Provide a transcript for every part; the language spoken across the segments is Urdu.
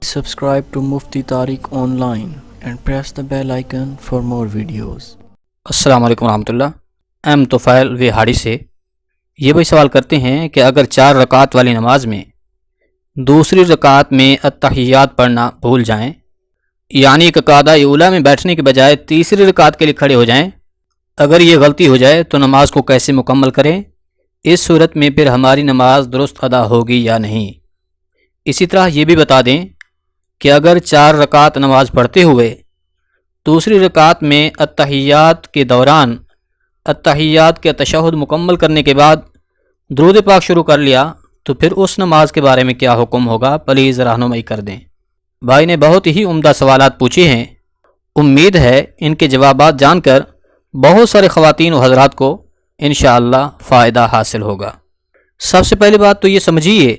Subscribe to Mufti Tariq Online and press the bell icon for more videos. السلام علیکم ورحمۃ اللہ۔ ایم توفیل وہاڑی سے یہ بھی سوال کرتے ہیں کہ اگر 4 رکعت والی نماز میں دوسری رکعت میں التحیات پڑھنا بھول جائیں، یعنی کہ قعدہ اولیٰ میں بیٹھنے کے بجائے تیسری رکعت کے لیے کھڑے ہو جائیں، اگر یہ غلطی ہو جائے تو نماز کو کیسے مکمل کریں؟ اس صورت میں پھر ہماری نماز درست ادا ہوگی یا نہیں؟ اسی طرح یہ بھی بتا دیں کہ اگر 4 رکعت نماز پڑھتے ہوئے دوسری رکعت میں التحیات کے دوران التحیات کے تشہد مکمل کرنے کے بعد درود پاک شروع کر لیا تو پھر اس نماز کے بارے میں کیا حکم ہوگا؟ پلیز رہنمائی کر دیں۔ بھائی نے بہت ہی عمدہ سوالات پوچھے ہیں، امید ہے ان کے جوابات جان کر بہت سارے خواتین و حضرات کو انشاءاللہ فائدہ حاصل ہوگا۔ سب سے پہلی بات تو یہ سمجھیے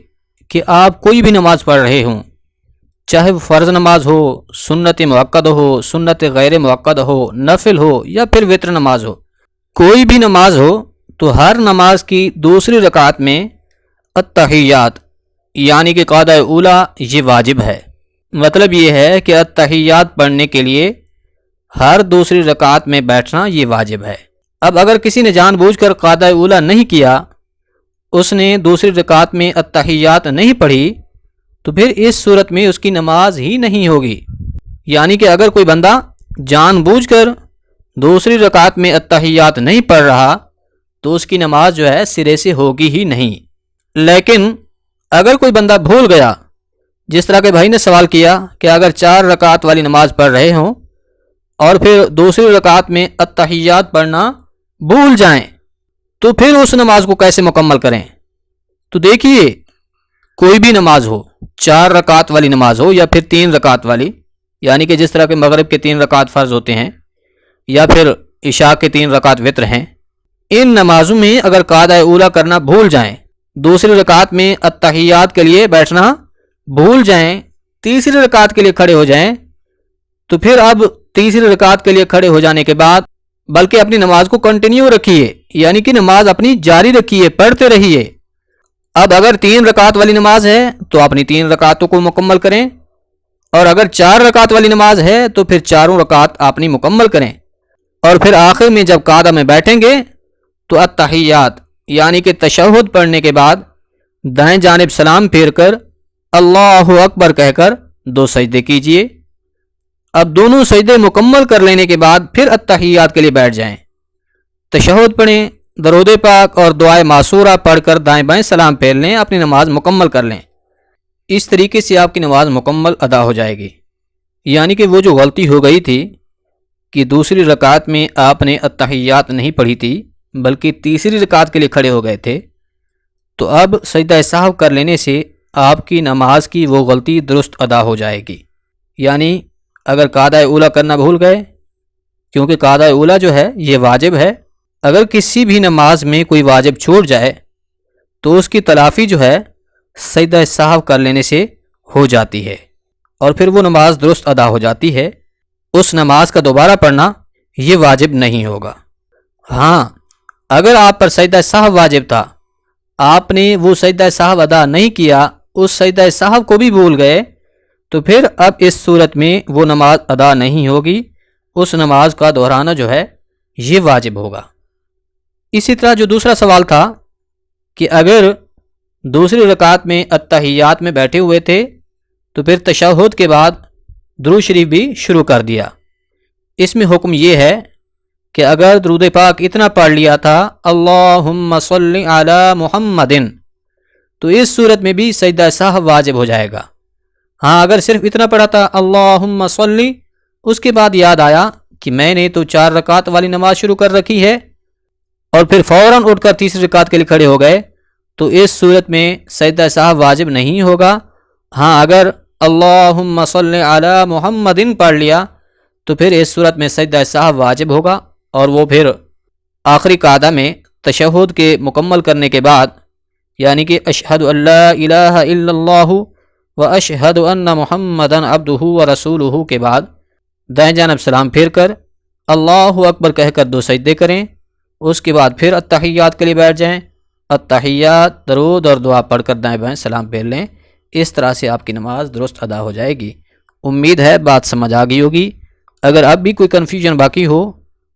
کہ آپ کوئی بھی نماز پڑھ رہے ہوں، چاہے وہ فرض نماز ہو، سنت مؤکد ہو، سنت غیر مؤکد ہو، نفل ہو یا پھر وتر نماز ہو، کوئی بھی نماز ہو تو ہر نماز کی دوسری رکعت میں التحیات یعنی کہ قعدہ اولیٰ یہ واجب ہے۔ مطلب یہ ہے کہ التحیات پڑھنے کے لیے ہر دوسری رکعت میں بیٹھنا یہ واجب ہے۔ اب اگر کسی نے جان بوجھ کر قعدہ اولیٰ نہیں کیا، اس نے دوسری رکعت میں التحیات نہیں پڑھی، تو پھر اس صورت میں اس کی نماز ہی نہیں ہوگی۔ یعنی کہ اگر کوئی بندہ جان بوجھ کر دوسری رکعت میں التحیات نہیں پڑھ رہا تو اس کی نماز جو ہے سرے سے ہوگی ہی نہیں۔ لیکن اگر کوئی بندہ بھول گیا، جس طرح کے بھائی نے سوال کیا کہ اگر 4 رکعت والی نماز پڑھ رہے ہوں اور پھر دوسری رکعت میں التحیات پڑھنا بھول جائیں تو پھر اس نماز کو کیسے مکمل کریں؟ تو دیکھیے، کوئی بھی نماز ہو، 4 رکعت والی نماز ہو یا پھر 3 رکعت والی، یعنی کہ جس طرح کہ مغرب کے 3 رکعت فرض ہوتے ہیں یا پھر عشاء کے 3 رکعت وتر ہیں، ان نمازوں میں اگر قعدہ اولیٰ کرنا بھول جائیں، دوسری رکعت میں التحیات کے لیے بیٹھنا بھول جائیں، تیسری رکعت کے لیے کھڑے ہو جائیں، تو پھر اب تیسری رکعت کے لیے کھڑے ہو جانے کے بعد بلکہ اپنی نماز کو کنٹینیو رکھیے، یعنی کہ نماز اپنی جاری رکھیے، پڑھتے رہیے۔ اب اگر 3 رکعت والی نماز ہے تو اپنی 3 رکعتوں کو مکمل کریں، اور اگر 4 رکعت والی نماز ہے تو پھر 4 رکعت اپنی مکمل کریں، اور پھر آخر میں جب قعدہ میں بیٹھیں گے تو التحیات یعنی کہ تشہد پڑھنے کے بعد دائیں جانب سلام پھیر کر اللہ اکبر کہہ کر 2 سجدے کیجئے۔ اب دونوں سجدے مکمل کر لینے کے بعد پھر التحیات کے لیے بیٹھ جائیں، تشہد پڑھیں، درود پاک اور دعائے معصورہ پڑھ کر دائیں بائیں سلام پھیر لیں، اپنی نماز مکمل کر لیں۔ اس طریقے سے آپ کی نماز مکمل ادا ہو جائے گی۔ یعنی کہ وہ جو غلطی ہو گئی تھی کہ دوسری رکعت میں آپ نے التحیات نہیں پڑھی تھی بلکہ تیسری رکعت کے لیے کھڑے ہو گئے تھے، تو اب سجدہ سہو کر لینے سے آپ کی نماز کی وہ غلطی درست ادا ہو جائے گی۔ یعنی اگر قعدہ اولیٰ کرنا بھول گئے، کیونکہ قعدہ اولیٰ جو ہے یہ واجب ہے، اگر کسی بھی نماز میں کوئی واجب چھوٹ جائے تو اس کی تلافی جو ہے سجدہ سہو کر لینے سے ہو جاتی ہے، اور پھر وہ نماز درست ادا ہو جاتی ہے۔ اس نماز کا دوبارہ پڑھنا یہ واجب نہیں ہوگا۔ ہاں، اگر آپ پر سجدہ سہو واجب تھا، آپ نے وہ سجدہ سہو ادا نہیں کیا، اس سجدہ سہو کو بھی بھول گئے، تو پھر اب اس صورت میں وہ نماز ادا نہیں ہوگی، اس نماز کا دہرانا جو ہے یہ واجب ہوگا۔ اسی طرح جو دوسرا سوال تھا کہ اگر دوسری رکعت میں التحیات میں بیٹھے ہوئے تھے تو پھر تشہد کے بعد درود شریف بھی شروع کر دیا، اس میں حکم یہ ہے کہ اگر درود پاک اتنا پڑھ لیا تھا اللہم صلی علی محمد، تو اس صورت میں بھی سجدہ سہو واجب ہو جائے گا۔ ہاں، اگر صرف اتنا پڑھا تھا اللہم صلی، اس کے بعد یاد آیا کہ میں نے تو 4 رکعت والی نماز شروع کر رکھی ہے، اور پھر فوراً اٹھ کر تیسری رکعت کے لیے کھڑے ہو گئے، تو اس صورت میں سجدہ سہو واجب نہیں ہوگا۔ ہاں، اگر اللہم صلی علی محمد پڑھ لیا تو پھر اس صورت میں سجدہ سہو واجب ہوگا، اور وہ پھر آخری قعدہ میں تشہد کے مکمل کرنے کے بعد یعنی کہ اشہد ان لا الہ الا اللہ و اشہد ان محمدا عبدہ و رسولہ کے بعد دائیں جانب سلام پھیر کر اللہ اکبر کہہ کر 2 سجدے کریں، اس کے بعد پھر التحیات کے لیے بیٹھ جائیں، التحیات درود اور دعا پڑھ کر دائیں بائیں سلام پھیر لیں۔ اس طرح سے آپ کی نماز درست ادا ہو جائے گی۔ امید ہے بات سمجھ آ گئی ہوگی۔ اگر اب بھی کوئی کنفیوژن باقی ہو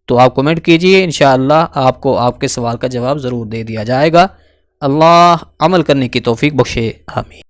تو آپ کومنٹ کیجئے، انشاءاللہ آپ کو آپ کے سوال کا جواب ضرور دے دیا جائے گا۔ اللہ عمل کرنے کی توفیق بخشے، آمین۔